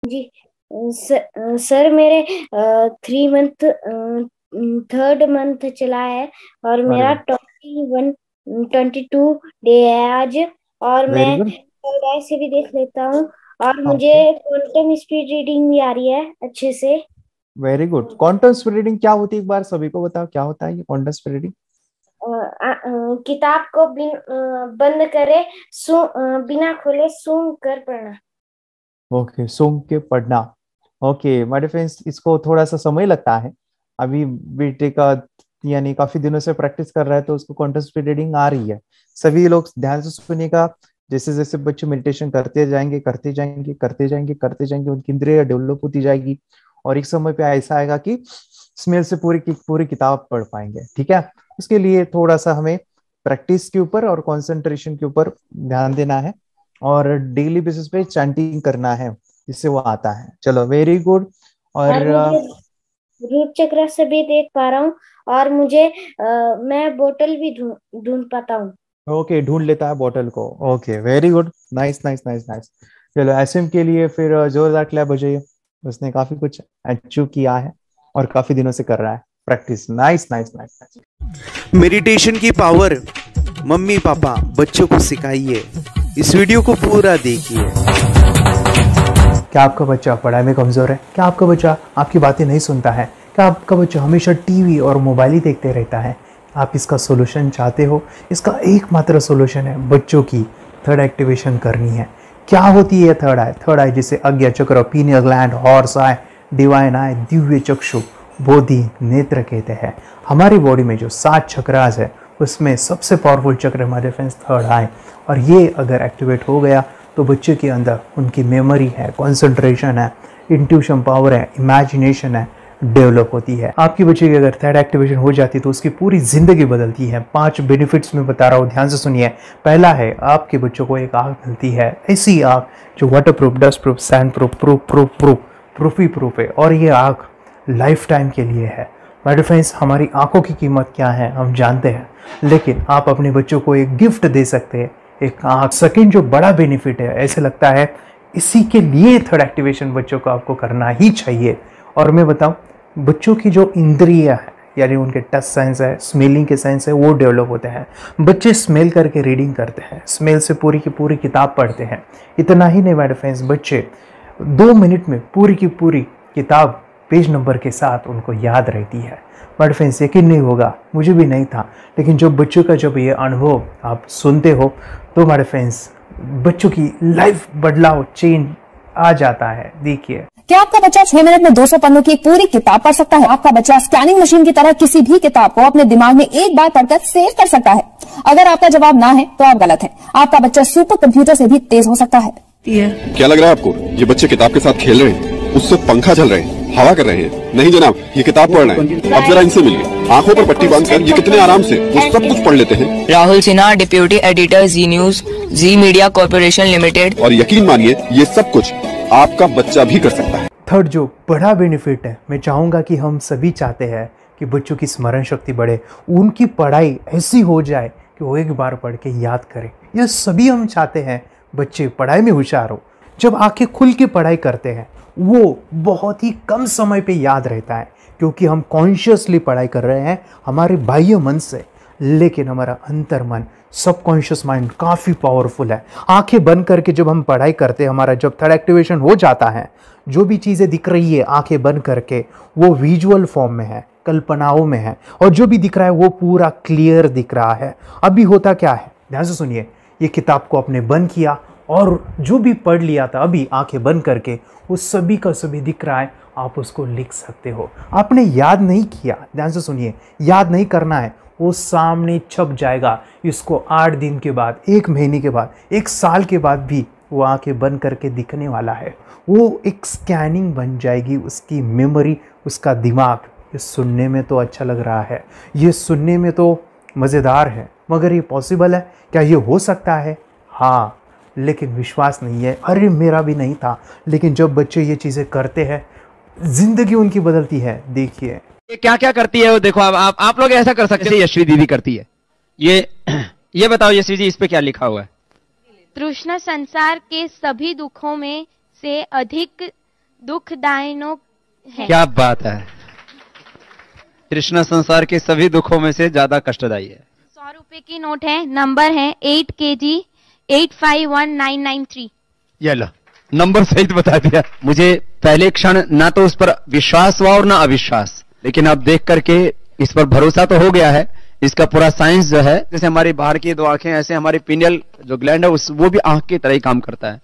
जी sir मेरे 3 month 3rd month चला है और अरे मेरा वाह, 22 डे है आज। और वेरी मैं गुड। थर्ड आई से भी देख लेता हूँ और मुझे ओके, क्वांटम स्पीड रीडिंग भी आ रही है अच्छे से। Very good. क्वांटम स्प्रेडिंग क्या होती है, एक बार सभी को बताओ क्या होता है ये क्वांटम स्प्रेडिंग। किताब को बंद करे बिना खोले सूंघ कर पढ़ना। ओके, सूंघ के पढ़ना। ओके माय डियर फ्रेंड्स, इसको थोड़ा सा समय लगता है। अभी बेटे का यानी काफी दिनों से प्रैक्टिस कर रहा है तो उसको क्वांटम स्पीड रीडिंग आ रही है। सभी लोग ध्यान से सुनिएगा। जैसे जैसे बच्चे मेडिटेशन करते जाएंगे करते जाएंगे करते जाएंगे करते जाएंगे, उनकी इंद्रिय डेवलप होती जाएगी। और एक समय पे ऐसा आएगा कि स्मेल से पूरी की पूरी किताब पढ़ पाएंगे। ठीक है, इसके लिए थोड़ा सा हमें प्रैक्टिस के ऊपर और कंसंट्रेशन के ऊपर ध्यान देना है। और डेली बेसिस पे चैंटिंग करना है, जिससे वो आता है। चलो, वेरी गुड। और और मुझे रूप चक्र से भी देख पा रहा हूँ और मैं बोतल भी ढूंढ ढूंढ पाता हूँ। ओके, ढूंढ लेता है बॉटल को। Okay, very good. Nice nice nice nice. चलो, एसएम के लिए फिर जोरदार क्लैप बजाइए। उसने काफी कुछ अचीव किया है और काफी दिनों से कर रहा है practice. Nice nice nice. Meditation की पावर मम्मी पापा बच्चों को सिखाइए। इस वीडियो को पूरा देखिए। क्या आपका बच्चा पढ़ाई में कमजोर है? क्या आपका बच्चा आपकी बातें नहीं सुनता है? क्या आपका बच्चा हमेशा टीवी और मोबाइल ही देखते रहता है? आप इसका सोल्यूशन चाहते हो? इसका एकमात्र सोल्यूशन है बच्चों की थर्ड एक्टिवेशन करनी है। क्या होती है थर्ड आई? थर्ड आई जिसे अज्ञा चक्र, pineal gland, Horus eye, divine eye, दिव्य चक्षु, बोधि नेत्र कहते हैं। हमारी बॉडी में जो 7 चक्रास है उसमें सबसे पावरफुल चक्र हमारे फ्रेंड्स थर्ड आई। और ये अगर एक्टिवेट हो गया तो बच्चे के अंदर उनकी मेमोरी है, कंसंट्रेशन है, इंट्यूशन पावर है, इमेजिनेशन है, डेवलप होती है। आपकी बच्चे की अगर थर्ड एक्टिवेशन हो जाती है तो उसकी पूरी जिंदगी बदलती है। 5 बेनिफिट्स में बता रहा हूँ, ध्यान से सुनिए। पहला है, आपके बच्चों को एक आँख मिलती है, ऐसी आँख जो water proof, dust proof, sand proof, proof proof proof proof ही प्रूफ है। और ये आँख लाइफ टाइम के लिए है। माय डियर फ्रेंड्स, हमारी आंखों की कीमत क्या है हम जानते हैं, लेकिन आप अपने बच्चों को एक गिफ्ट दे सकते हैं, एक आंख। सेकंड जो बड़ा बेनिफिट है, ऐसे लगता है इसी के लिए थर्ड एक्टिवेशन बच्चों को आपको करना ही चाहिए। और मैं बताऊं, बच्चों की जो इंद्रियां है यानी उनके टच सेंस है, स्मेलिंग के सेंस है, वो डेवलप होते हैं। बच्चे स्मेल करके रीडिंग करते हैं, स्मेल से पूरी की पूरी किताब पढ़ते हैं। इतना ही नहीं माय डियर फ्रेंड्स, बच्चे 2 मिनट में पूरी की पूरी किताब पेज नंबर के साथ उनको याद रहती है। बट फ्रेंड्स, यकीन नहीं होगा, मुझे भी नहीं था, लेकिन जो बच्चों का जब ये अनुभव आप सुनते हो तो हमारे फ्रेंड्स बच्चों की लाइफ बदलाव चेंज आ जाता है। देखिए, क्या आपका बच्चा 6 मिनट में 200 पन्नों की एक पूरी किताब पढ़ सकता है? आपका बच्चा स्कैनिंग मशीन की तरह किसी भी किताब को अपने दिमाग में एक बार पढ़कर सेव कर सकता है? अगर आपका जवाब ना है तो आप गलत हैं। आपका बच्चा सुपर कंप्यूटर से भी तेज हो सकता है। क्या लग रहा है आपको ये बच्चे किताब के साथ खेल रहे हैं, उससे पंखा चल रहे हैं, हवा कर रहे हैं? नहीं जनाब, ये किताब पढ़ रहे हैं। अब जरा इनसे मिलिए। आंखों पर पट्टी बांधकर ये कितने आराम से वो सब कुछ पढ़ लेते हैं। राहुल सिन्हा, डिप्यूटी एडिटर, जी न्यूज, जी मीडिया कॉर्पोरेशन लिमिटेड। और यकीन मानिए, ये सब कुछ आपका बच्चा भी कर सकता है। थर्ड जो बड़ा बेनिफिट है, मैं चाहूँगा कि हम सभी चाहते हैं कि बच्चों की स्मरण शक्ति बढ़े, उनकी पढ़ाई ऐसी हो जाए कि वो एक बार पढ़ के याद करें। यह सभी हम चाहते हैं, बच्चे पढ़ाई में होशियार हो। जब आंखें खुल के पढ़ाई करते हैं वो बहुत ही कम समय पे याद रहता है, क्योंकि हम कॉन्शियसली पढ़ाई कर रहे हैं हमारे बाह्य मन से, लेकिन हमारा अंतर मन, सबकॉन्शियस माइंड काफ़ी पावरफुल है। आंखें बंद करके जब हम पढ़ाई करते हैं, हमारा जब थर्ड एक्टिवेशन हो जाता है, जो भी चीज़ें दिख रही है आंखें बंद करके, वो विजुअल फॉर्म में है, कल्पनाओं में है, और जो भी दिख रहा है वो पूरा क्लियर दिख रहा है। अभी होता क्या है, ध्यान से सुनिए। ये किताब को आपने बंद किया और जो भी पढ़ लिया था अभी आंखें बंद करके, वो सभी का सभी दिख रहा है। आप उसको लिख सकते हो। आपने याद नहीं किया, ध्यान से सुनिए, याद नहीं करना है, वो सामने छप जाएगा। इसको 8 दिन के बाद, 1 महीने के बाद, 1 साल के बाद भी वो आंखें बंद करके दिखने वाला है। वो एक स्कैनिंग बन जाएगी, उसकी मेमोरी, उसका दिमाग। ये सुनने में तो अच्छा लग रहा है, ये सुनने में तो मज़ेदार है, मगर ये पॉसिबल है क्या? ये हो सकता है, हाँ, लेकिन विश्वास नहीं है। अरे मेरा भी नहीं था, लेकिन जब बच्चे ये चीज़ें करते हैं जिंदगी उनकी बदलती है। देखिए ये क्या क्या करती है वो देखो। अब आप लोग ऐसा कर सकते हैं, यशवी दीदी करती है ये। ये बताओ यशवी जी, इस पे क्या लिखा हुआ है? तृष्णा संसार के सभी दुखों में से अधिक दुखदायक है। क्या बात है। कृष्णा संसार के सभी दुखों में से ज्यादा कष्टदायी है। 100 रुपए की नोट है, नंबर है 8 kg 851993। ये लो, नंबर सहित बता दिया। मुझे पहले क्षण ना तो उस पर विश्वास हुआ और ना अविश्वास, लेकिन अब देख करके इस पर भरोसा तो हो गया है। इसका पूरा साइंस जो है, जैसे हमारी बाहर की 2 आंखें, ऐसे हमारी पिनियल जो ग्लैंड है वो भी आंख की तरह ही काम करता है।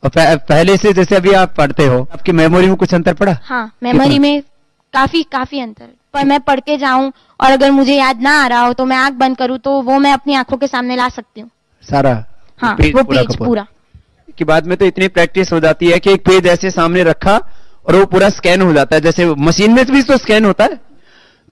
और पहले से जैसे अभी आप पढ़ते हो, आपकी मेमोरी में कुछ अंतर पड़ा? हाँ, मेमोरी में काफी अंतर। पर मैं पढ़ के जाऊं और अगर मुझे याद ना आ रहा हो तो मैं आंख बंद करूं तो वो मैं अपनी आंखों के सामने ला सकती हूँ सारा। हाँ, वो पेज पूरा की बाद में तो इतनी प्रैक्टिस हो जाती है कि एक पेज ऐसे सामने रखा और वो पूरा स्कैन हो जाता है, जैसे मशीन में भी तो स्कैन होता है।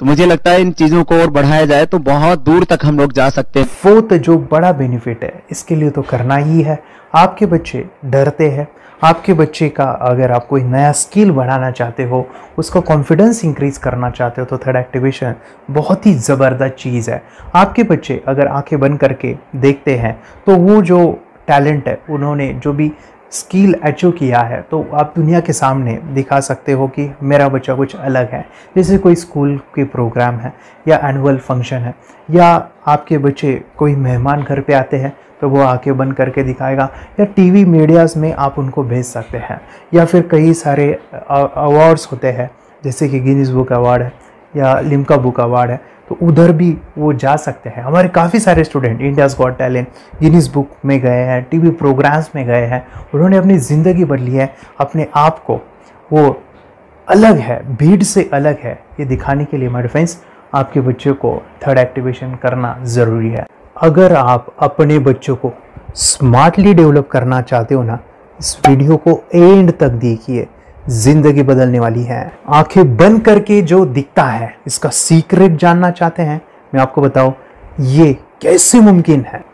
तो मुझे लगता है इन चीजों को और बढ़ाया जाए तो बहुत दूर तक हम लोग जा सकते हैं। फोर्थ जो बड़ा बेनिफिट है, इसके लिए तो करना ही है। आपके बच्चे डरते हैं, आपके बच्चे का अगर आप कोई नया स्किल बढ़ाना चाहते हो, उसका कॉन्फिडेंस इंक्रीज करना चाहते हो, तो थर्ड एक्टिवेशन बहुत ही ज़बरदस्त चीज़ है। आपके बच्चे अगर आंखें बंद करके देखते हैं तो वो जो टैलेंट है, उन्होंने जो भी स्किल अचीव किया है, तो आप दुनिया के सामने दिखा सकते हो कि मेरा बच्चा कुछ अलग है। जैसे कोई स्कूल के प्रोग्राम है या एनुअल फंक्शन है, या आपके बच्चे कोई मेहमान घर पे आते हैं तो वो आंखें बंद करके दिखाएगा, या टीवी मीडियाज़ में आप उनको भेज सकते हैं, या फिर कई सारे अवार्ड्स होते हैं जैसे कि गिनीज बुक अवार्ड है या लिम्का बुक अवार्ड है, तो उधर भी वो जा सकते हैं। हमारे काफ़ी सारे student India's got talent, Guinness book में गए हैं, टीवी प्रोग्राम्स में गए हैं, उन्होंने अपनी ज़िंदगी बदली है। अपने आप को वो अलग है, भीड़ से अलग है, ये दिखाने के लिए मेरे फ्रेंड्स आपके बच्चों को थर्ड एक्टिवेशन करना ज़रूरी है। अगर आप अपने बच्चों को स्मार्टली डेवलप करना चाहते हो ना, इस वीडियो को एंड तक देखिए, जिंदगी बदलने वाली है। आंखें बंद करके जो दिखता है, इसका सीक्रेट जानना चाहते हैं? मैं आपको बताऊं ये कैसे मुमकिन है।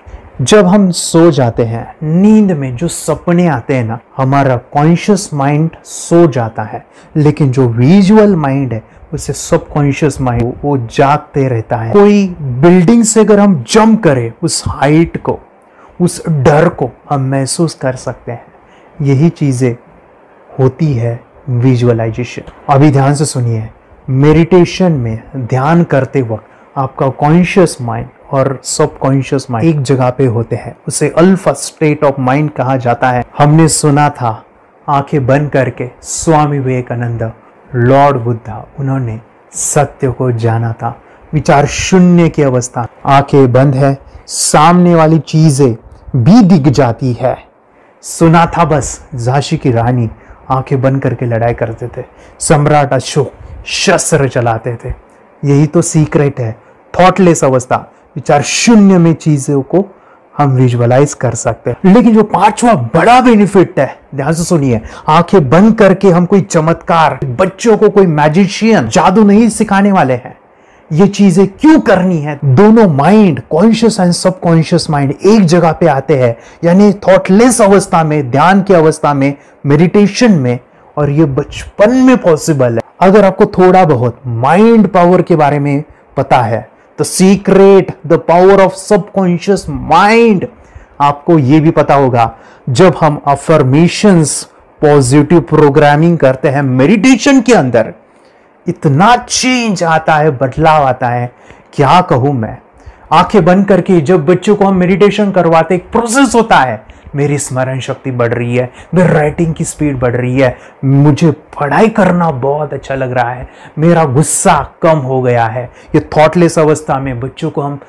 जब हम सो जाते हैं, नींद में जो सपने आते हैं ना, हमारा कॉन्शियस माइंड सो जाता है, लेकिन जो विजुअल माइंड है, उसे सबकॉन्शियस माइंड वो जागते रहता है। कोई बिल्डिंग से अगर हम जंप करें, उस हाइट को, उस डर को हम महसूस कर सकते हैं। यही चीजें होती है विजुअलाइजेशन। अभी ध्यान से सुनिए, मेडिटेशन में ध्यान करते वक्त आपका कॉन्शियस माइंड और सबकॉन्शियस माइंड एक जगह पे होते हैं, उसे अल्फा स्टेट ऑफ माइंड कहा जाता है। हमने सुना था आंखें बंद करके स्वामी विवेकानंद, लॉर्ड बुद्धा, उन्होंने सत्य को जाना था। विचार शून्य की अवस्था, आंखें बंद है, सामने वाली चीजें भी दिख जाती है। सुना था बस, झांसी की रानी आंखें बंद करके लड़ाई करते थे, सम्राट अशोक शस्त्र चलाते थे। यही तो सीक्रेट है, थॉटलेस अवस्था, विचार शून्य में चीजों को हम विजुअलाइज कर सकते हैं। लेकिन जो पांचवा बड़ा बेनिफिट है, ध्यान से सुनिए, आंखें बंद करके हम कोई चमत्कार, बच्चों को कोई मैजिशियन जादू नहीं सिखाने वाले हैं। ये चीजें क्यों करनी है? दोनों mind, conscious and subconscious mind एक जगह पे आते हैं, यानी थॉटलेस अवस्था में, ध्यान की अवस्था में, मेडिटेशन में, और ये बचपन में पॉसिबल है। अगर आपको थोड़ा बहुत माइंड पावर के बारे में पता है, the secret, the power of subconscious mind, आपको ये भी पता होगा जब हम अफर्मेशंस, पॉजिटिव प्रोग्रामिंग करते हैं मेडिटेशन के अंदर, इतना चेंज आता है, बदलाव आता है, क्या कहूं मैं। आंखें बंद करके जब बच्चों को हम मेडिटेशन करवाते, एक प्रोसेस होता है, मेरी स्मरण शक्ति बढ़ रही है, मेरी राइटिंग की स्पीड बढ़ रही है, मुझे पढ़ाई करना बहुत अच्छा लग रहा है, मेरा गुस्सा कम हो गया है। ये थॉटलेस अवस्था में बच्चों को हम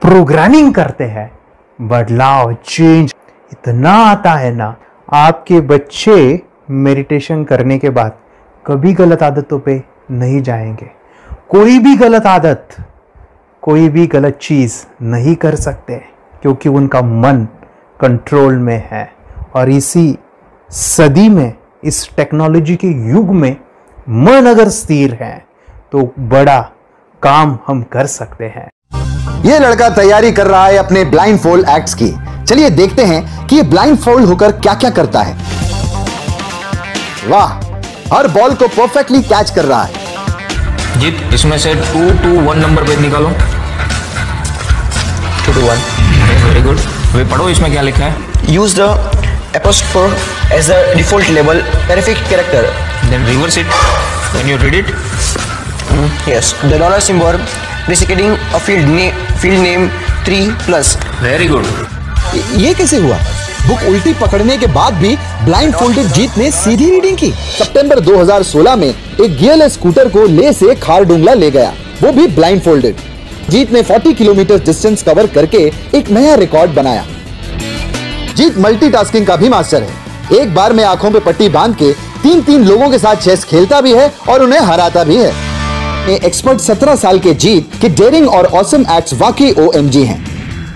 प्रोग्रामिंग करते हैं, बदलाव, चेंज इतना आता है ना। आपके बच्चे मेडिटेशन करने के बाद कभी गलत आदतों पे नहीं जाएंगे, कोई भी गलत आदत, कोई भी गलत चीज नहीं कर सकते, क्योंकि उनका मन कंट्रोल में है। और इसी सदी में, इस टेक्नोलॉजी के युग में, मन अगर स्थिर है तो बड़ा काम हम कर सकते हैं। ये लड़का तैयारी कर रहा है अपने ब्लाइंड फोल्ड एक्ट्स की। चलिए देखते हैं कि ये ब्लाइंड फोल्ड होकर क्या क्या करता है। वाह, हर बॉल को परफेक्टली कैच कर रहा है। जीत, इसमें से 2 to 1 नंबर भेद निकालो। 2 to 1, वेरी गुड। वे पढ़ो, इसमें क्या लिखा है? Use the apostrophe as the default label terrific character. Then reverse it when you read it. Yes, the dollar symbol preceding a field name 3+. Very good. ये कैसे हुआ? बुक उल्टी पकड़ने के बाद भी ब्लाइंड फोल्डेड जीत ने सीधी रीडिंग की। सितंबर 2016 में एक गियरलेस स्कूटर को ले से खारडुंगला ले गया, वो भी ब्लाइंड फोल्डेड। जीत ने 40 किलोमीटर डिस्टेंस कवर करके एक नया रिकॉर्ड बनाया। जीत मल्टीटास्किंग का भी मास्टर है। एक बार में आंखों पे पट्टी बांध के 3-3 लोगों के साथ चेस खेलता भी है और उन्हें हराता भी है। एक्सपर्ट 17 साल के जीत के डेयरिंग और ऑसम एक्ट्स वाकई OMG हैं।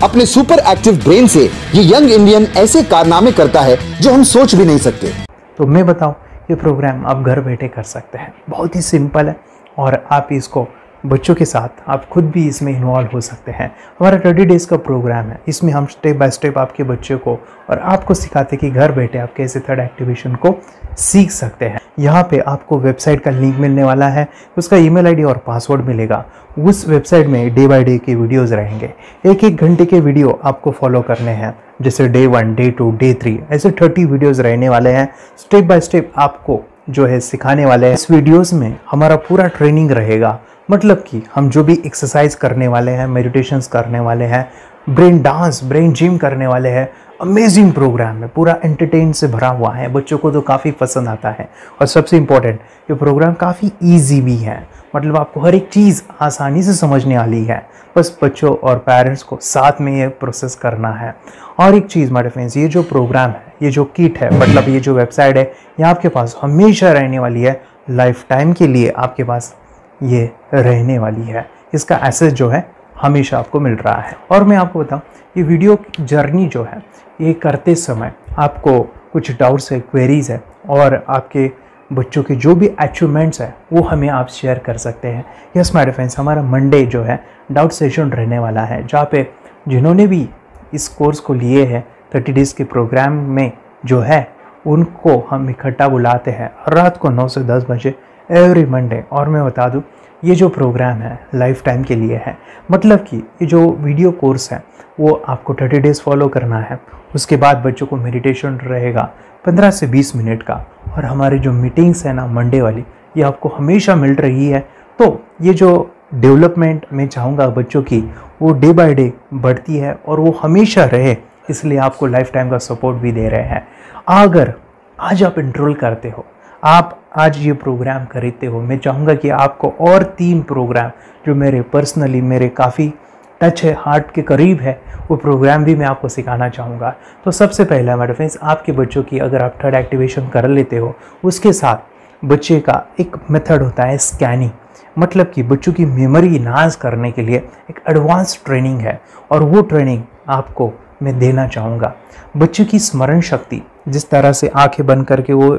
अपने सुपर एक्टिव ब्रेन से ये यंग इंडियन ऐसे कारनामे करता है जो हम सोच भी नहीं सकते। तो मैं बताऊं, ये प्रोग्राम आप घर बैठे कर सकते हैं, बहुत ही सिंपल है और आप इसको बच्चों के साथ आप खुद भी इसमें इन्वॉल्व हो सकते हैं। हमारा 30 डेज़ का प्रोग्राम है, इसमें हम स्टेप बाय स्टेप आपके बच्चे को और आपको सिखाते हैं कि घर बैठे आप कैसे थर्ड एक्टिवेशन को सीख सकते हैं। यहाँ पे आपको वेबसाइट का लिंक मिलने वाला है, उसका ईमेल आईडी और पासवर्ड मिलेगा। उस वेबसाइट में डे बाय डे के वीडियोज़ रहेंगे, 1-1 घंटे के वीडियो आपको फॉलो करने हैं, जैसे डे 1, डे 2, डे 3 ऐसे 30 वीडियोज़ रहने वाले हैं। स्टेप बाय स्टेप आपको जो है सिखाने वाले हैं। इस वीडियोज़ में हमारा पूरा ट्रेनिंग रहेगा, मतलब कि हम जो भी एक्सरसाइज करने वाले हैं, मेडिटेशंस करने वाले हैं, ब्रेन डांस, ब्रेन जिम करने वाले हैं। अमेजिंग प्रोग्राम है, पूरा एंटरटेन से भरा हुआ है, बच्चों को तो काफ़ी पसंद आता है। और सबसे इम्पोर्टेंट, ये प्रोग्राम काफ़ी ईजी भी है, मतलब आपको हर एक चीज़ आसानी से समझने वाली है। बस बच्चों और पेरेंट्स को साथ में ये प्रोसेस करना है। और एक चीज़ माय फ्रेंड्स, ये जो प्रोग्राम है, ये जो किट है, मतलब ये जो वेबसाइट है, ये आपके पास हमेशा रहने वाली है, लाइफ टाइम के लिए आपके पास ये रहने वाली है। इसका एक्सेस जो है हमेशा आपको मिल रहा है। और मैं आपको बताऊं, ये वीडियो जर्नी जो है, ये करते समय आपको कुछ डाउट्स है, क्वेरीज है और आपके बच्चों के जो भी अचीवमेंट्स है वो हमें आप शेयर कर सकते हैं। यस माय फ्रेंड्स, हमारा मंडे जो है डाउट सेशन रहने वाला है, जहाँ पे जिन्होंने भी इस कोर्स को लिए हैं 30 डेज़ के प्रोग्राम में जो है, उनको हम इकट्ठा बुलाते हैं रात को 9 से 10 बजे एवरी मंडे। और मैं बता दूं, ये जो प्रोग्राम है लाइफ टाइम के लिए है, मतलब कि ये जो वीडियो कोर्स है वो आपको 30 डेज़ फॉलो करना है। उसके बाद बच्चों को मेडिटेशन रहेगा 15 से 20 मिनट का, और हमारी जो मीटिंग्स है ना मंडे वाली, ये आपको हमेशा मिल रही है। तो ये जो डेवलपमेंट मैं चाहूँगा बच्चों की, वो डे बाय डे बढ़ती है और वो हमेशा रहे, इसलिए आपको लाइफ टाइम का सपोर्ट भी दे रहे हैं। अगर आज आप एनरोल करते हो, आप आज ये प्रोग्राम खरीदते हो, मैं चाहूँगा कि आपको और 3 प्रोग्राम जो मेरे पर्सनली मेरे काफ़ी टच है, हार्ट के करीब है, वो प्रोग्राम भी मैं आपको सिखाना चाहूँगा। तो सबसे पहला हमारे फ्रेंड्स, आपके बच्चों की अगर आप थर्ड एक्टिवेशन कर लेते हो, उसके साथ बच्चे का एक मेथड होता है स्कैनिंग, मतलब कि बच्चों की मेमोरी इन्हांस करने के लिए एक एडवांस ट्रेनिंग है, और वो ट्रेनिंग आपको मैं देना चाहूँगा। बच्चों की स्मरण शक्ति, जिस तरह से आंखें बंद करके वो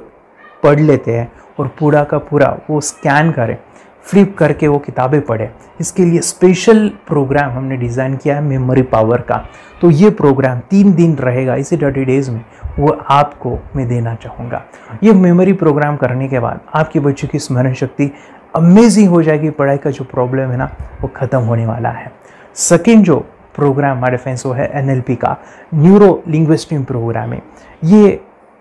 पढ़ लेते हैं और पूरा का पूरा वो स्कैन करें, फ्लिप करके वो किताबें पढ़े, इसके लिए स्पेशल प्रोग्राम हमने डिज़ाइन किया है मेमोरी पावर का। तो ये प्रोग्राम 3 दिन रहेगा, इसी 30 डेज़ में वो आपको मैं देना चाहूँगा। ये मेमोरी प्रोग्राम करने के बाद आपके बच्चों की स्मरण शक्ति अमेजिंग हो जाएगी, पढ़ाई का जो प्रॉब्लम है ना वो ख़त्म होने वाला है। सेकेंड जो प्रोग्राम हमारे फ्रेंड्स वो है NLP का, न्यूरो लिंग्विस्टिक प्रोग्राम है। ये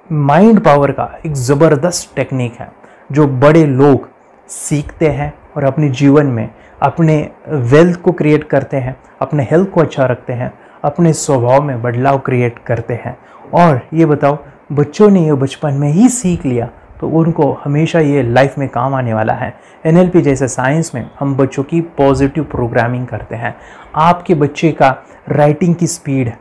माइंड पावर का एक ज़बरदस्त टेक्निक है जो बड़े लोग सीखते हैं और अपने जीवन में अपने वेल्थ को क्रिएट करते हैं, अपने हेल्थ को अच्छा रखते हैं, अपने स्वभाव में बदलाव क्रिएट करते हैं। और ये बताओ, बच्चों ने ये बचपन में ही सीख लिया तो उनको हमेशा ये लाइफ में काम आने वाला है। NLP जैसे साइंस में हम बच्चों की पॉजिटिव प्रोग्रामिंग करते हैं। आपके बच्चे का राइटिंग की स्पीड,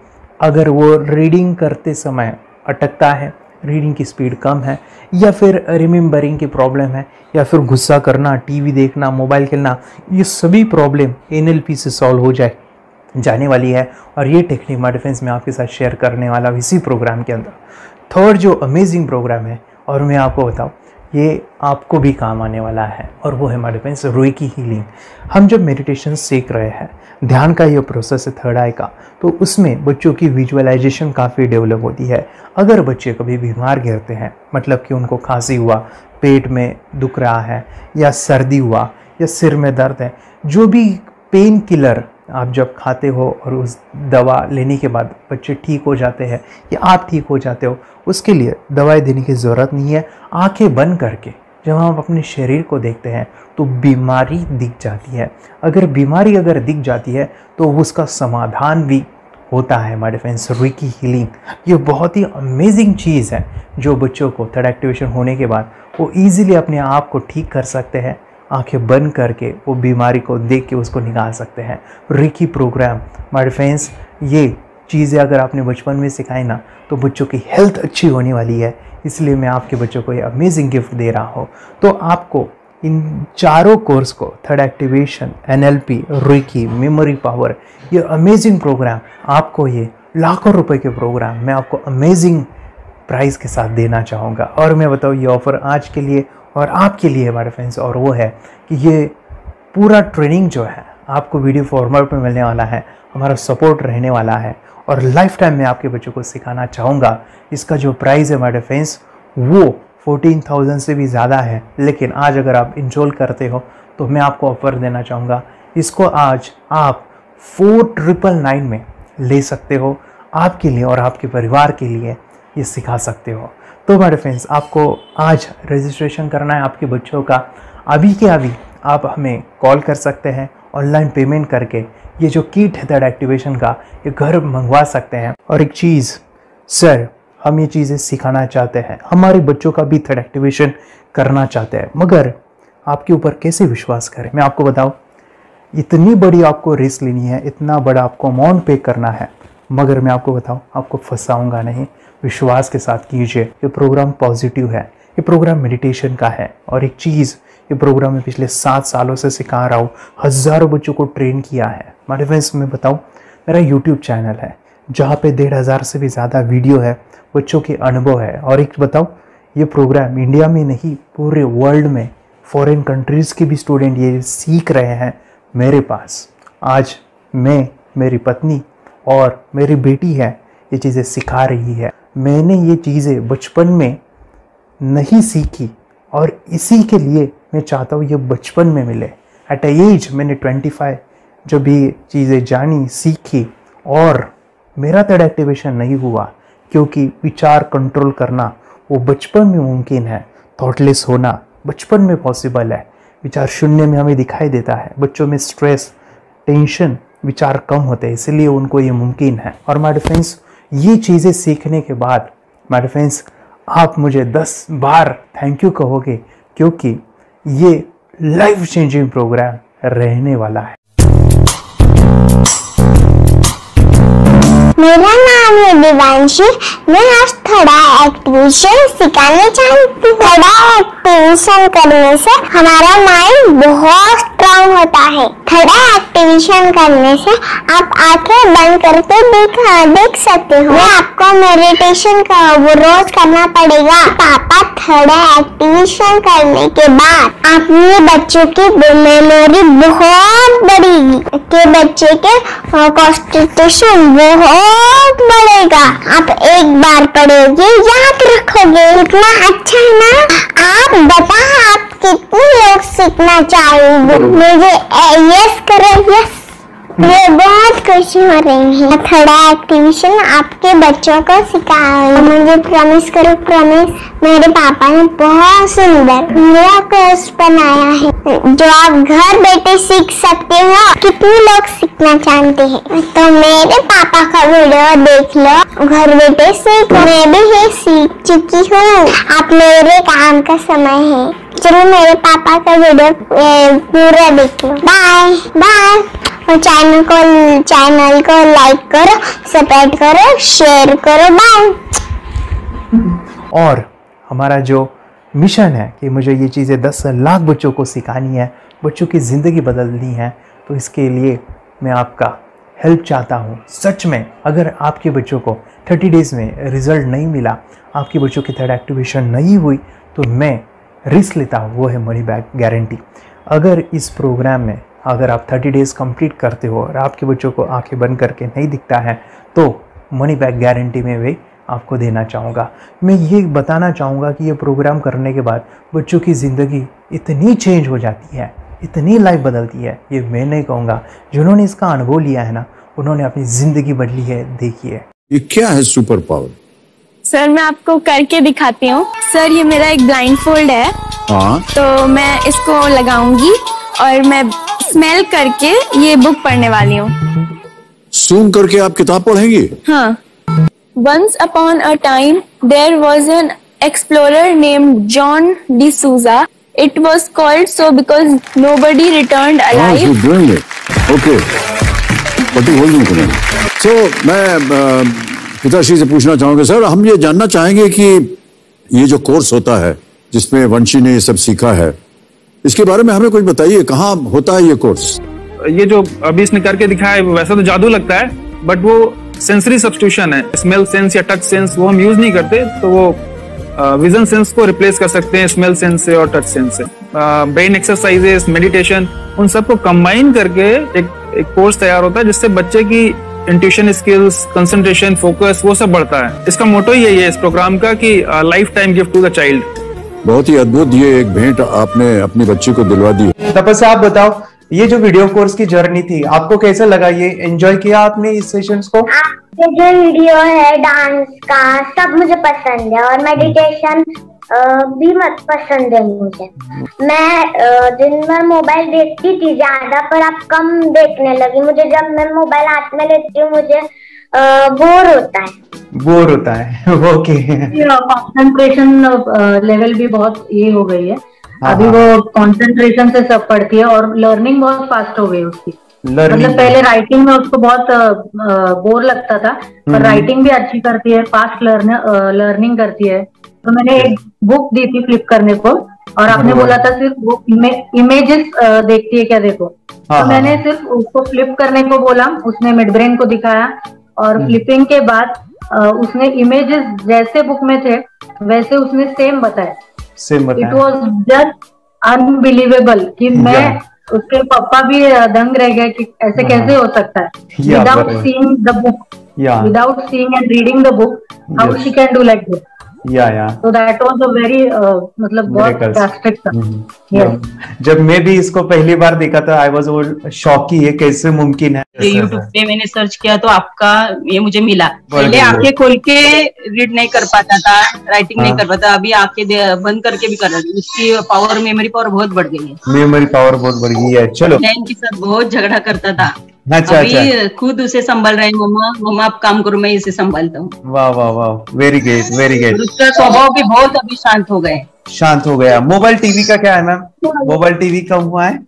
अगर वो रीडिंग करते समय अटकता है, रीडिंग की स्पीड कम है, या फिर रिमेंबरिंग की प्रॉब्लम है, या फिर गुस्सा करना, टीवी देखना, मोबाइल खेलना, ये सभी प्रॉब्लम NLP से सॉल्व हो जाने वाली है। और ये टेक्निक हमारे फ्रेंड्स मैं आपके साथ शेयर करने वाला हूँ इसी प्रोग्राम के अंदर। थर्ड जो अमेजिंग प्रोग्राम है, और मैं आपको बताऊँ, ये आपको भी काम आने वाला है, और वो है हमारे फ्रेंड्स रेकी हीलिंग। हम जब मेडिटेशन सीख रहे हैं, ध्यान का ये प्रोसेस है थर्ड आई का, तो उसमें बच्चों की विजुअलाइजेशन काफ़ी डेवलप होती है। अगर बच्चे कभी बीमार गिरते हैं, मतलब कि उनको खांसी हुआ, पेट में दुख रहा है, या सर्दी हुआ, या सिर में दर्द है, जो भी पेन किलर आप जब खाते हो और उस दवा लेने के बाद बच्चे ठीक हो जाते हैं या आप ठीक हो जाते हो, उसके लिए दवाई देने की ज़रूरत नहीं है। आंखें बंद करके जब हम अपने शरीर को देखते हैं तो बीमारी दिख जाती है। अगर बीमारी दिख जाती है तो उसका समाधान भी होता है हमारे फ्रेंड्स। रेकी हीलिंग ये बहुत ही अमेजिंग चीज़ है जो बच्चों को थर्ड एक्टिवेशन होने के बाद वो ईज़िली अपने आप को ठीक कर सकते हैं। आंखें बंद करके वो बीमारी को देख के उसको निकाल सकते हैं। रेकी प्रोग्राम हमारे फ्रेंड्स, ये चीज़ें अगर आपने बचपन में सिखाई ना तो बच्चों की हेल्थ अच्छी होने वाली है। इसलिए मैं आपके बच्चों को ये अमेजिंग गिफ्ट दे रहा हूँ। तो आपको इन चारों कोर्स को, third activation, NLP, reiki, memory power, ये अमेजिंग प्रोग्राम, आपको ये लाखों रुपए के प्रोग्राम मैं आपको अमेजिंग प्राइस के साथ देना चाहूँगा। और मैं बताऊँ ये ऑफ़र आज के लिए और आपके लिए हमारे फ्रेंड्स, और वो है कि ये पूरा ट्रेनिंग जो है आपको वीडियो फॉर्मेट में मिलने वाला है, हमारा सपोर्ट रहने वाला है और लाइफ टाइम में आपके बच्चों को सिखाना चाहूँगा। इसका जो प्राइस है हमारे फ्रेंड्स वो 14,000 से भी ज़्यादा है, लेकिन आज अगर आप इनरोल करते हो तो मैं आपको ऑफ़र देना चाहूँगा। इसको आज आप 4,999 में ले सकते हो। आपके लिए और आपके परिवार के लिए ये सिखा सकते हो। तो हमारे फ्रेंड्स, आपको आज रजिस्ट्रेशन करना है आपके बच्चों का। अभी के अभी आप हमें कॉल कर सकते हैं, ऑनलाइन पेमेंट करके ये जो किट है थर्ड एक्टिवेशन का, ये घर मंगवा सकते हैं। और एक चीज़ सर, हम ये चीज़ें सिखाना चाहते हैं, हमारे बच्चों का भी थर्ड एक्टिवेशन करना चाहते हैं, मगर आपके ऊपर कैसे विश्वास करें? मैं आपको बताऊं, इतनी बड़ी आपको रिस्क लेनी है, इतना बड़ा आपको अमाउंट पे करना है, मगर मैं आपको बताऊं आपको फंसाऊंगा नहीं। विश्वास के साथ कीजिए। ये प्रोग्राम पॉजिटिव है, ये प्रोग्राम मेडिटेशन का है। और एक चीज़, ये प्रोग्राम मैं पिछले 7 सालों से सिखा रहा हूँ, हज़ारों बच्चों को ट्रेन किया है। हमारे फ्रेंड्स, मैं बताऊँ, मेरा यूट्यूब चैनल है जहाँ पे 1,500 से भी ज़्यादा वीडियो है, बच्चों के अनुभव है। और एक बताऊँ, ये प्रोग्राम इंडिया में नहीं पूरे वर्ल्ड में, फॉरेन कंट्रीज़ के भी स्टूडेंट ये सीख रहे हैं मेरे पास। आज मैं, मेरी पत्नी और मेरी बेटी है ये चीज़ें सिखा रही है। मैंने ये चीज़ें बचपन में नहीं सीखी और इसी के लिए मैं चाहता हूँ ये बचपन में मिले। एट अ एज मैंने 25 जब ये चीज़ें जानी, सीखी, और मेरा थर्ड एक्टिवेशन नहीं हुआ क्योंकि विचार कंट्रोल करना वो बचपन में मुमकिन है। थॉटलेस होना बचपन में पॉसिबल है। विचार शून्य में हमें दिखाई देता है। बच्चों में स्ट्रेस, टेंशन, विचार कम होते हैं, इसलिए उनको ये मुमकिन है। और माय फ्रेंड्स, ये चीज़ें सीखने के बाद माय फ्रेंड्स, आप मुझे 10 बार थैंक यू कहोगे, क्योंकि ये लाइफ चेंजिंग प्रोग्राम रहने वाला है। मेरा नाम है दिवांशी। मैं आज थोड़ा एक्टिवेशन सिखाना चाहती हूँ। थोड़ा एक्टिवेशन करने से हमारा माइंड बहुत स्ट्रांग होता है। थोड़ा एक्टिवेशन करने से आप आंखें बंद करके देख सकते हो। मैं आपको मेडिटेशन का वो रोज करना पड़ेगा। पापा, थोड़ा एक्टिवेशन करने के बाद अपने बच्चों की मेमोरी बहुत बढ़ेगी, के बच्चे के कॉन्सेंट्रेशन बहुत बढ़ेगा। आप एक बार पढ़ोगे, याद रखोगे, कितना अच्छा है ना। आप बताओ, आप कितने लोग सीखना चाहेंगे? मुझे यस करो, यस। मैं बहुत खुशी हो रही है। थोड़ा एक्टिवेशन आपके बच्चों को सिखाओ। मुझे प्रॉमिस करो, प्रॉमिस। मेरे पापा ने बहुत सुंदर मेरा कोर्स बनाया है जो आप घर बैठे सीख सकते हो। कितने लोग सीखना चाहते हैं तो मेरे पापा का वीडियो देख लो, घर बैठे सीखो। मैं भी ये सीख चुकी हूँ। आप मेरे काम का समय है, चलो मेरे पापा का वीडियो पूरा देख लो। Bye bye. और चैनल को लाइक करो, सपोर्ट करो, शेयर करो। बाय। और हमारा जो मिशन है कि मुझे ये चीज़ें 10 लाख बच्चों को सिखानी है, बच्चों की ज़िंदगी बदलनी है, तो इसके लिए मैं आपका हेल्प चाहता हूँ। सच में अगर आपके बच्चों को 30 डेज़ में रिज़ल्ट नहीं मिला, आपके बच्चों की थर्ड एक्टिवेशन नहीं हुई, तो मैं रिस्क लेता हूँ, वो है मनी बैक गारंटी। अगर इस प्रोग्राम में अगर आप 30 डेज़ कंप्लीट करते हो और आपके बच्चों को आंखें बंद करके नहीं दिखता है, तो मनी बैक गारंटी में भी आपको देना चाहूँगा। मैं ये बताना चाहूँगा कि ये प्रोग्राम करने के बाद बच्चों की ज़िंदगी इतनी चेंज हो जाती है इतनी लाइफ बदल दी है, ये मैं नहीं कहूँगा, जिन्होंने इसका अनुभव लिया है ना, उन्होंने अपनी ज़िंदगी बदली है। देखिए ये क्या है सुपर पावर? सर मैं आपको करके दिखाती हूँ। सर ये मेरा एक ब्लाइंड फोल्ड है। हाँ। तो मैं इसको लगाऊंगी और मैं स्मेल करके ये बुक पढ़ने वाली हूँ। सूंघ करके आप किताब पढ़ेंगी? हाँ। Once upon a time there was an explorer named John D'Souza. It was called so because nobody returned alive. you're doing it. Okay. What are you holding? So मैं पिताश्री से पूछना चाहूंगा सर, हम ये जानना चाहेंगे कि ये जो कोर्स होता है जिसमें वंशी ने ये सब सीखा है, इसके बारे में हमें कुछ बताइए, कहाँ होता है ये कोर्स? ये जो अभी इसने करके दिखाया है वैसा तो जादू लगता है, बट वो सेंसरी सब्स्टिट्यूशन है। स्मेल सेंस या टच सेंस वो हम यूज नहीं करते, तो वो विजन सेंस को रिप्लेस कर सकते हैं स्मेल सेंस से और टच सेंस से। ब्रेन एक्सरसाइजेस, मेडिटेशन, उन सबको कंबाइन करके एक कोर्स तैयार होता है जिससे बच्चे की इंट्यूशन स्किल्स, कंसंट्रेशन, फोकस वो सब बढ़ता है। इसका मोटो ही यही है इस प्रोग्राम का कि lifetime gift to the child. बहुत ही अद्भुत ये एक भेंट आपने अपनी बच्ची को दिलवा दी। तपस्या आप बताओ, ये जो वीडियो कोर्स की जर्नी थी आपको कैसा लगा? ये एंजॉय किया आपने इस सेशंस को? ये जो वीडियो है डांस का सब मुझे पसंद है और मेडिटेशन भी मत पसंद है मुझे। मैं दिन भर मोबाइल देखती थी ज्यादा, पर अब कम देखने लगी। मुझे जब मैं मोबाइल हाथ में लेती हूँ मुझे बोर होता है। ओके। कंसंट्रेशन लेवल भी बहुत ये हो गई है। अभी वो कंसंट्रेशन से सब पढ़ती है और लर्निंग बहुत फास्ट हो गई उसकी। मतलब पहले राइटिंग में उसको बहुत बोर लगता था, पर राइटिंग भी अच्छी करती है, फास्ट लर्निंग करती है। तो मैंने एक बुक दी थी फ्लिप करने को और आपने बोला था सिर्फ वो इमेजेस देखती है क्या, देखो। तो मैंने सिर्फ उसको फ्लिप करने को बोला, उसने मिड ब्रेन को दिखाया और फ्लिपिंग के बाद उसने इमेजेस जैसे बुक में थे वैसे उसने सेम बताया। इट वॉज जस्ट अनबिलीवेबल कि मैं उसके पापा भी दंग रह गए कि ऐसे कैसे हो सकता है। Without seeing the book, without seeing and reading the book, how she can do like this. So that was a very मतलब बहुत ड्रास्टिक था। जब मैं भी इसको पहली बार देखा था आई वाज शॉक कि ये कैसे मुमकिन है। यूट्यूब पे मैंने सर्च किया तो आपका ये मुझे मिला। पहले आंखें खोल के रीड नहीं कर पाता था, राइटिंग नहीं कर पाता, अभी आंखें बंद करके भी कर रही हूँ। उसकी पावर, मेमोरी पावर बहुत बढ़ गई है। मेमोरी पावर बहुत बढ़ गई है। चलो, बहन के साथ बहुत झगड़ा करता था, अच्छा, अभी खुद उसे संभाल रहे हैं। मम्मा आप काम करो, मैं इसे संभालता हूँ। वाह वाह वाह, वेरी ग्रेट वेरी ग्रेट। उसका स्वभाव भी बहुत अभी शांत हो गए। शांत हो गया। मोबाइल टीवी का क्या है मैम? मोबाइल टीवी कब हुआ है?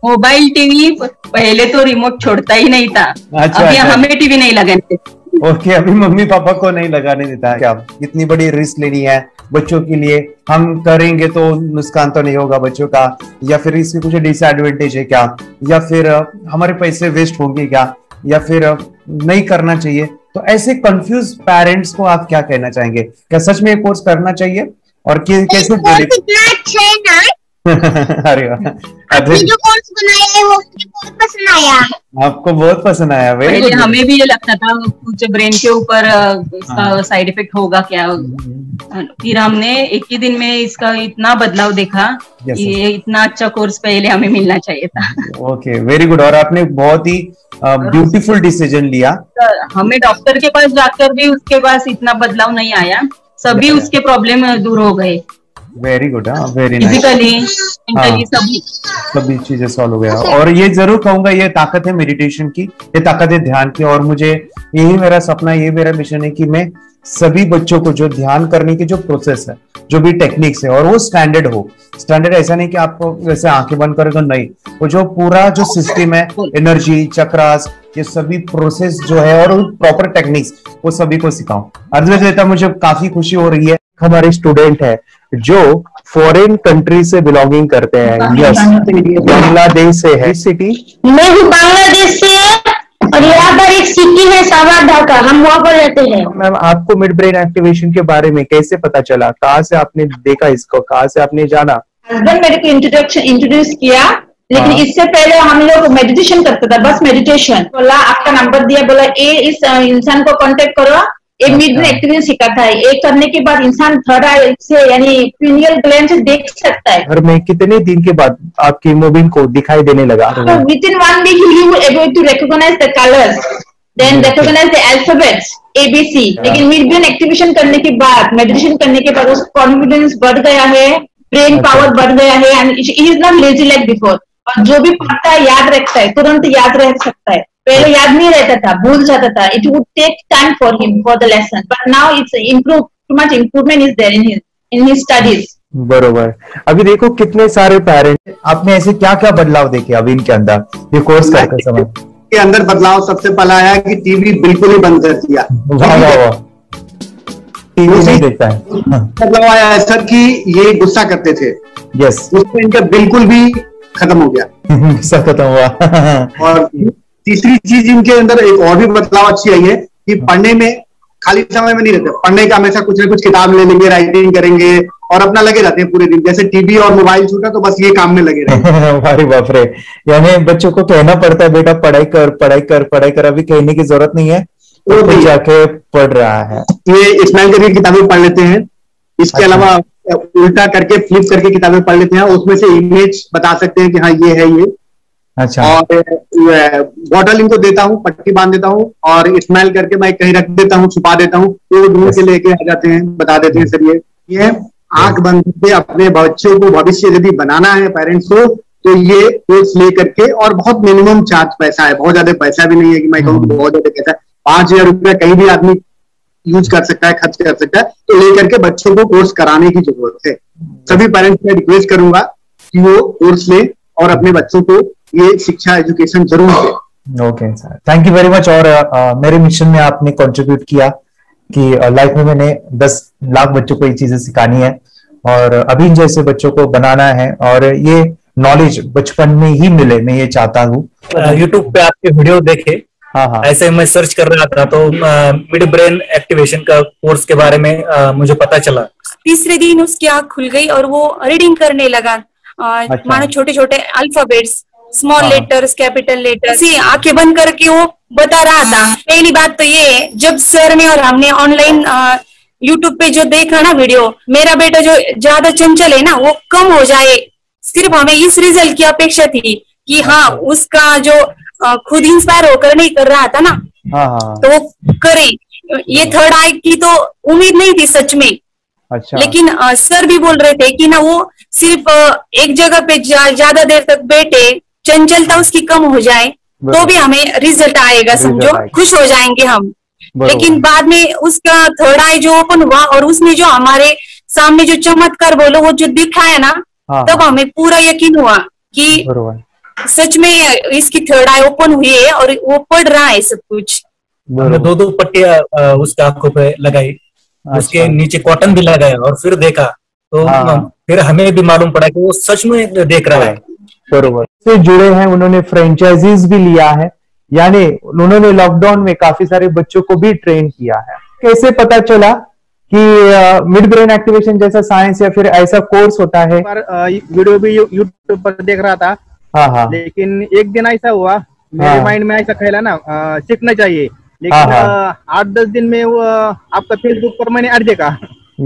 मोबाइल टीवी पहले तो रिमोट छोड़ता ही नहीं था। अभी हमें टीवी नहीं लगाने। ओके, अभी मम्मी पापा को नहीं लगाने देता। क्या इतनी बड़ी रिस्क लेनी है बच्चों के लिए? हम करेंगे तो नुकसान तो नहीं होगा बच्चों का, या फिर इसकी कुछ डिसएडवांटेज है क्या, या फिर हमारे पैसे वेस्ट होंगे क्या, या फिर नहीं करना चाहिए? तो ऐसे कंफ्यूज पेरेंट्स को आप क्या कहना चाहेंगे? क्या सच में ये कोर्स करना चाहिए और कैसे? अरे आपने जो कोर्स बनाया है वो मुझे बहुत पसंद आया। आपको बहुत पसंद आया? पहले हमें भी ये लगता था कुछ ब्रेन के ऊपर इसका साइड इफेक्ट होगा क्या। फिर हमने एक ही दिन में इसका इतना बदलाव देखा। ये इतना अच्छा कोर्स पहले हमें मिलना चाहिए था। Okay, very good. और आपने बहुत ही ब्यूटीफुल डिसीजन लिया। हमें डॉक्टर के पास जाकर भी उसके पास इतना बदलाव नहीं आया, सभी उसके प्रॉब्लम दूर हो गए। Very good, very nice. Physically सभी चीजें सॉल्व हो गया। और ये जरूर कहूंगा, ये ताकत है मेडिटेशन की, ये ताकत है ध्यान की। और मुझे यही मेरा सपना, ये मेरा मिशन है कि मैं सभी बच्चों को जो ध्यान करने की जो प्रोसेस है, जो भी टेक्निक्स है, और वो स्टैंडर्ड हो। स्टैंडर्ड ऐसा नहीं कि आपको वैसे आंखें बंद करेगा, नहीं, वो जो पूरा जो सिस्टम है, एनर्जी, चक्रास, ये सभी प्रोसेस जो है और प्रॉपर टेक्निक्स, वो सभी को सिखाऊं। अर्जुन, मुझे काफी खुशी हो रही है। हमारे स्टूडेंट है जो फॉरेन कंट्री से बिलोंगिंग करते हैं। यस, बांग्लादेश से है। सिटी मैं हूँ बांग्लादेश से और यहाँ पर एक सिटी है सावर ढाका, हम वहाँ पर रहते हैं। मैम, आपको मिड ब्रेन एक्टिवेशन के बारे में कैसे पता चला? कहाँ से आपने देखा इसको, कहाँ से आपने जाना? हस्बैंड मेरे को इंट्रोड्यूस किया, लेकिन इससे पहले हम लोग मेडिटेशन करते थे, बस मेडिटेशन। बोला आपका नंबर दिया, बोला इस इंसान को कांटेक्ट करो, एक मिड ब्रेन एक्टिवेशन सिखाता है। एक करने के बाद इंसान थर्ड आई से यानी पिनियल ग्लैंड से देख सकता है। घर में कितने दिन के बाद आपकी हीमोग्लोबिन को दिखाई देने लगा? विद इन 1 वीक ही will able to recognize the colours, then recognize the alphabets ABC। लेकिन मिड ब्रेन एक्टिवेशन करने के बाद, मेडिटेशन करने के बाद उसका कॉन्फिडेंस बढ़ गया है, ब्रेन पावर बढ़ गया है, and he is not lazy like before. और जो भी पढ़ता है याद रखता है, तुरंत याद रख सकता है। पहले याद नहीं रहता था, भूल जाता था। It would take time for him for the lesson, but now it's too much improvement is there in his studies. बरोबर। अभी देखो कितने सारे पेरेंट्स, आपने ऐसे क्या क्या बदलाव देखे अभी इनके अंदर ये कोर्स करते समय? के अंदर बदलाव सबसे पहला आया कि टीवी बिल्कुल ही बंद कर दिया। वाह वाह वाह, टीवी नहीं देखता है। बदलाव आया है सर कि ये गुस्सा करते थे, यस, उसमें इनका बिल्कुल भी खत्म हो गया, गुस्सा खत्म हुआ। और तीसरी चीज इनके अंदर एक और भी बदलाव अच्छी आई है कि पढ़ने में खाली समय में नहीं रहते, पढ़ने का हमेशा कुछ ना कुछ किताब ले लेंगे, राइटिंग करेंगे और अपना लगे रहते हैं पूरे दिन। जैसे टीवी और मोबाइल छूटा तो बस ये काम में लगे रहते। अरे बाप रे, यानी बच्चों को कहना पड़ता है बेटा पढ़ाई कर पढ़ाई कर पढ़ाई कर, अभी कहने की जरूरत नहीं है, तो जाके पढ़ रहा है। ये स्माइल करके किताबें पढ़ लेते हैं, इसके अलावा उल्टा करके फ्लिप करके किताबें पढ़ लेते हैं, उसमें से इमेज बता सकते हैं कि हाँ ये है ये। अच्छा। और बॉटल इनको देता हूँ, पट्टी बांध देता हूँ और स्माइल करके मैं कहीं रख देता हूँ, छुपा देता हूँ, तो ढूंढ के लेके आ जाते हैं, बता देते हैं सर ये आंख बंद करके अपने बच्चों को भविष्य यदि बनाना है पेरेंट्स को, तो ये कोर्स ले करके, और बहुत मिनिमम चार्ज पैसा है, बहुत ज्यादा पैसा भी नहीं है कि मैं कहूँ बहुत ज्यादा पैसा, 5,000 रुपया कहीं भी आदमी यूज कर सकता है, खर्च कर सकता है, तो लेकर के बच्चों को कोर्स कराने की जरूरत है। सभी पेरेंट्स में रिक्वेस्ट करूंगा कि वो कोर्स लें और अपने बच्चों को ये शिक्षा एजुकेशन जरूर दें। Okay sir, thank you very much. और मेरे मिशन में आपने कंट्रीब्यूट किया कि लाइफ में मैंने 10 लाख बच्चों को ये चीजें सिखानी है और अभी जैसे बच्चों को बनाना है, और ये नॉलेज बचपन में ही मिले, मैं ये चाहता हूँ। यूट्यूब पे आपके वीडियो देखे, हाँ, ऐसे मैं सर्च कर रहा था तो मिड ब्रेन एक्टिवेशन का कोर्स के बारे में मुझे पता चला। तीसरे दिन उसकी आंख खुल गई और वो रीडिंग करने लगा। मानो छोटे छोटे alphabets, small letters, capital letters, आंखें बंद करके वो बता रहा था। पहली बात तो ये, जब सर ने और हमने ऑनलाइन यूट्यूब पे जो देखा ना वीडियो, मेरा बेटा जो ज्यादा चंचल है ना वो कम हो जाए, सिर्फ हमें इस रिजल्ट की अपेक्षा थी कि हाँ उसका जो खुद इंस्पायर होकर नहीं कर रहा था ना, तो वो करे। ये थर्ड आई की तो उम्मीद नहीं थी सच में। अच्छा। लेकिन सर भी बोल रहे थे कि ना वो सिर्फ एक जगह पे ज्यादा देर तक बैठे, चंचलता उसकी कम हो जाए तो भी हमें रिजल्ट आएगा, समझो खुश हो जाएंगे हम। लेकिन बाद में उसका थर्ड आई जो ओपन हुआ और उसने जो हमारे सामने जो चमत्कार बोलो वो जो दिखाया ना, तब हमें पूरा यकीन हुआ कि सच में इसकी थर्ड आई ओपन हुई है और वो पढ़ रहा है सब कुछ। हमने 2 पट्टियां उसके आंखों पे लगाई, उसके नीचे कॉटन भी लगाया और फिर देखा तो फिर हमें भी मालूम पड़ा कि वो सच में देख रहा है। बरोबर से जुड़े हैं, उन्होंने फ्रेंचाइजीज भी लिया है, यानी उन्होंने लॉकडाउन में काफी सारे बच्चों को भी ट्रेन किया है। कैसे पता चला कि मिड ब्रेन एक्टिवेशन जैसा साइंस या फिर ऐसा कोर्स होता है? वीडियो भी यूट्यूब पर देख रहा था, हाँ, लेकिन एक दिन ऐसा हुआ मेरे माइंड में ऐसा ख्याल ना सीखना चाहिए, लेकिन 8-10 दिन में वो आपका फेसबुक पर मैंने ऐड देखा।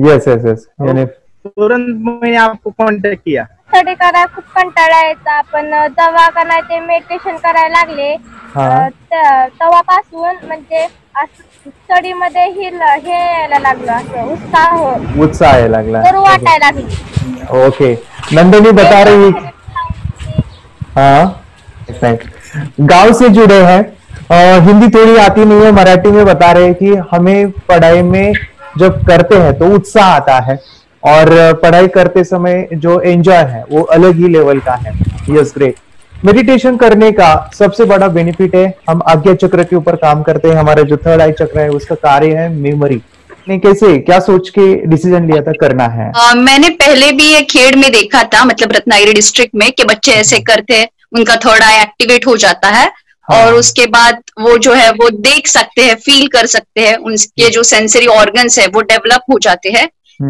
यस यस यस, यानी तुरंत मैंने आपको कॉन्टॅक्ट किया। स्टडी करायला खूप कंटाळा यायचा, पण जेव्हा का नाही ते मेडिटेशन करायला लागले तेव्हापासून म्हणजे स्टडी मध्ये हे यायला लागलं, असं उत्साह यायला लागला, बरं वाटायला लागली। ओके, नंदिनी बता रही, हाँ गांव से जुड़े हैं, हिंदी थोड़ी आती नहीं है, मराठी में बता रहे हैं कि हमें पढ़ाई में जब करते हैं तो उत्साह आता है और पढ़ाई करते समय जो एंजॉय है वो अलग ही लेवल का है। Yes, great. मेडिटेशन करने का सबसे बड़ा बेनिफिट है, हम आज्ञा चक्र के ऊपर काम करते हैं, हमारा जो थर्ड आई चक्र है उसका कार्य है मेमोरी। ने कैसे क्या सोच के डिसीजन लिया था करना है? मैंने पहले भी ये खेड़ में देखा था, मतलब रत्नागिरी डिस्ट्रिक्ट में, कि बच्चे ऐसे करते हैं, उनका थर्ड आई एक्टिवेट हो जाता है। और उसके बाद वो जो है वो देख सकते हैं, फील कर सकते हैं, उनके जो सेंसरी ऑर्गन्स है वो डेवलप हो जाते हैं।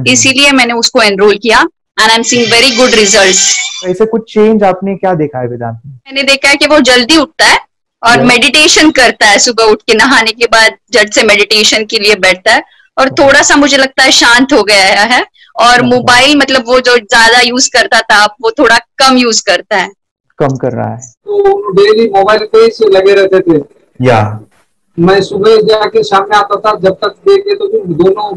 इसीलिए मैंने उसको एनरोल किया and I am seeing very good results. ऐसे कुछ चेंज आपने क्या देखा है वेदांत? मैंने देखा है कि वो जल्दी उठता है और मेडिटेशन करता है, सुबह उठ के नहाने के बाद झट से मेडिटेशन के लिए बैठता है और थोड़ा सा मुझे लगता है शांत हो गया है। और मोबाइल मतलब वो जो ज्यादा यूज करता था वो थोड़ा कम यूज करता है, कम कर रहा है। तो डेली मोबाइल पे ही लगे रहते थे। या मैं सुबह जाके शाम में आता था, जब तक देखे तो दोनों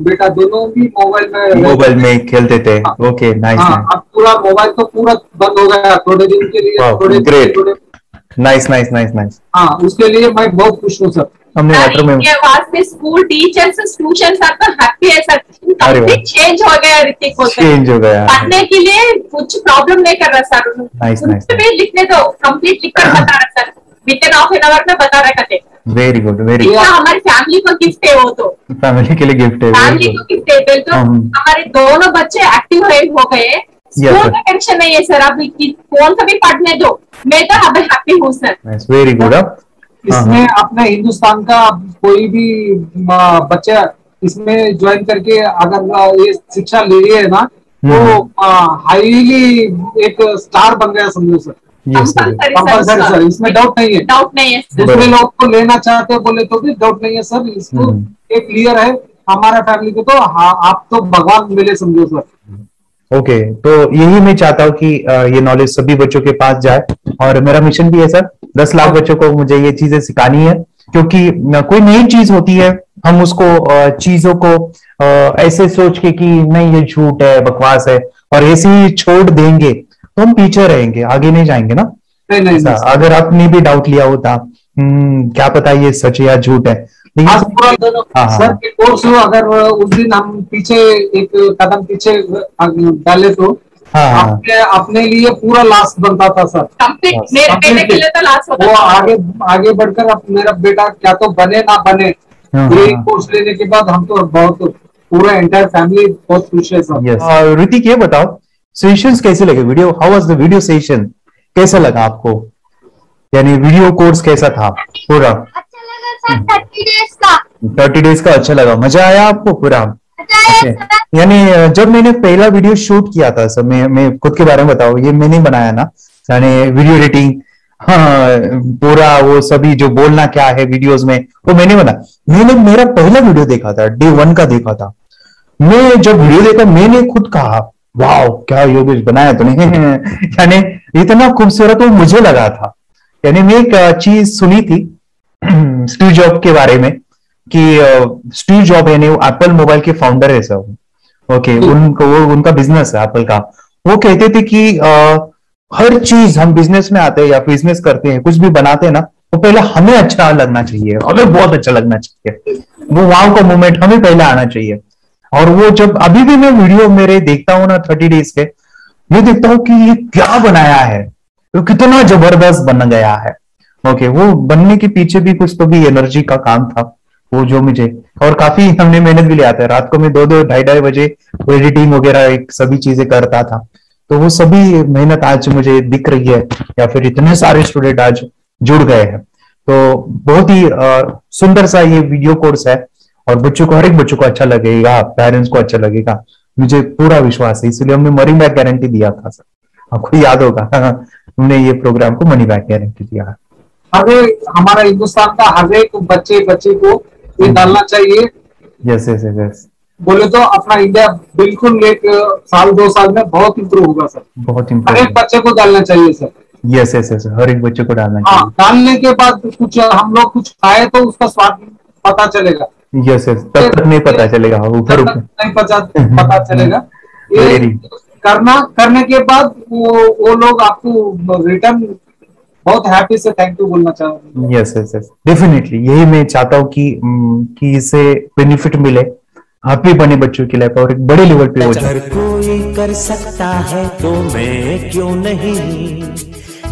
बेटा दोनों भी मोबाइल में खेलते थे। Okay, nice. अब पूरा मोबाइल तो पूरा बंद हो गया थोड़े दिन के लिए। Great, nice nice nice nice. हाँ, उसके लिए मैं बहुत खुश हूँ सर। हमने इनके वास्ते स्कूल टीचर्स ट्यूशन सब तो हैप्पी है सर। कंप्लीट चेंज हो गया ऋतिक को, चेंज हो गया। पढ़ने के लिए कुछ प्रॉब्लम नहीं कर रहा सर। Nice nice. भी लिखने दो, कंप्लीट लिखकर बता रहा sir, with in half an hour में बता रहा करते। Very good, very good. हमारी फैमिली को गिफ्ट है, वो तो फैमिली के लिए गिफ्ट है, फैमिली को गिफ्ट है। बिल्कुल, हमारे दोनों बच्चे एक्टिव हो गए, स्कूल का टेंशन नहीं है सर। अभी कौन सा भी पढ़ने दो, मैं तो अब हैप्पी हूँ सर। Very good. इसमें अपने हिंदुस्तान का कोई भी बच्चा इसमें ज्वाइन करके अगर ये शिक्षा ले रही है ना, तो हाईली एक स्टार बन गया समझो सर। कंपल्सरी सर, इसमें डाउट नहीं है। डाउट नहीं है। दूसरे लोग को लेना चाहते हो बोले तो भी डाउट नहीं है सर। इसको एक क्लियर है हमारा फैमिली को, तो आप तो भगवान मिले समझो सर। ओके, तो यही मैं चाहता हूँ कि ये नॉलेज सभी बच्चों के पास जाए, और मेरा मिशन भी है सर, 10 लाख बच्चों को मुझे ये चीजें सिखानी है। क्योंकि कोई नई चीज होती है, हम उसको चीजों को ऐसे सोच के कि नहीं ये झूठ है, बकवास है, और ऐसे ही छोड़ देंगे तो हम पीछे रहेंगे, आगे नहीं जाएंगे ना। नहीं। अगर आपने भी डाउट लिया होता, क्या पता ये सच या झूठ है। आज पूरा सर के कोर्स हो, अगर उस दिन हम पीछे एक कदम पीछे डाले तो अपने लिए पूरा लास्ट बनता था सर। मेरे बेटे के लिए तो लास्ट होता था। वो आगे बढ़कर अब मेरा बेटा क्या तो बने ना बने, ये कोर्स लेने के बाद हम तो बहुत पूरा एंटायर फैमिली बहुत खुश है सर। ऋतिक, ये बताओ सेशंस कैसे लगे? Video, how was the video session? कैसा लगा आपको? यानी वीडियो कोर्स कैसा था पूरा? 30 डेज का अच्छा लगा, मजा आया आपको पूरा? यानी जब मैंने पहला वीडियो शूट किया था सर, मैं खुद के बारे में बताऊं, ये मैंने बनाया ना, यानी वीडियो एडिटिंग, पूरा वो सभी जो बोलना क्या है वीडियोस में वो मैंने बनाया। मैंने मेरा पहला वीडियो देखा था, डे 1 का देखा था। मैं जब वीडियो देखा मैंने खुद कहा वाह क्या योगेश बनाया तूने। यानी इतना खूबसूरत वो मुझे लगा था। यानी मैं एक चीज सुनी थी स्टीव जॉब के बारे में, कि स्टीव जॉब यानी एप्पल मोबाइल के फाउंडर है सर। ओके, उनका बिजनेस है एप्पल का। वो कहते थे कि हर चीज हम बिजनेस में आते हैं या बिजनेस करते हैं, कुछ भी बनाते हैं ना, वो पहले हमें अच्छा लगना चाहिए, हमें बहुत अच्छा लगना चाहिए, वो वाव का मोमेंट हमें पहले आना चाहिए। और वो जब अभी भी मैं वीडियो मेरे देखता हूँ ना 30 डेज के, ये देखता हूँ कि ये क्या बनाया है, तो कितना जबरदस्त बन गया है। ओके, वो बनने के पीछे भी कुछ तो भी एनर्जी का काम था वो, जो मुझे, और काफी हमने मेहनत भी लिया था। रात को मैं 2-2 ढाई बजे एडिटिंग वगैरह सभी चीजें करता था। तो वो सभी मेहनत आज मुझे दिख रही है, या फिर इतने सारे स्टूडेंट आज जुड़ गए हैं। तो बहुत ही सुंदर सा ये वीडियो कोर्स है, और बच्चों को, हर एक बच्चों को अच्छा लगेगा, पेरेंट्स को अच्छा लगेगा, मुझे पूरा विश्वास है। इसलिए हमने मनी बैक गारंटी दिया था सर, आपको याद होगा। हमने ये प्रोग्राम को मनी बैक गारंटी दिया। हमारा हिंदुस्तान का हर एक बच्चे को ये डालना चाहिए। Yes yes yes. बोले तो अपना इंडिया बिल्कुल एक साल 2 साल में बहुत इम्प्रूव होगा सर। बहुत हर इम्प्रूव, एक बच्चे को डालना चाहिए सर। यस यस यस, हर एक बच्चे को डालना चाहिए। हाँ, डालने के बाद कुछ हम लोग कुछ खाए तो उसका स्वाद पता चलेगा। यस यस, तब तक नहीं पता चलेगा, ऊपर नहीं पता चलेगा। ये करने के बाद वो लोग आपको रिटर्न बहुत हैप्पी से थैंक यू बोलना चाहूंगा। यस यस यस, डेफिनेटली यही मैं चाहता हूँ कि इससे बेनिफिट मिले हैप्पी बने बच्चों की लाइफ, और एक बड़े लेवल पे हो जाए। अगर कोई कर सकता है तो मैं क्यों नहीं,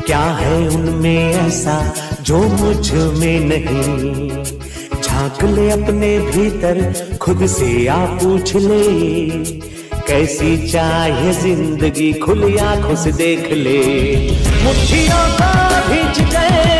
क्या है उनमें ऐसा जो मुझ में नहीं। झांक ले अपने भीतर, खुद से आ पूछ ले, कैसी चाहे जिंदगी खुली आंखों से देख ले। मुट्ठियों को भींच गए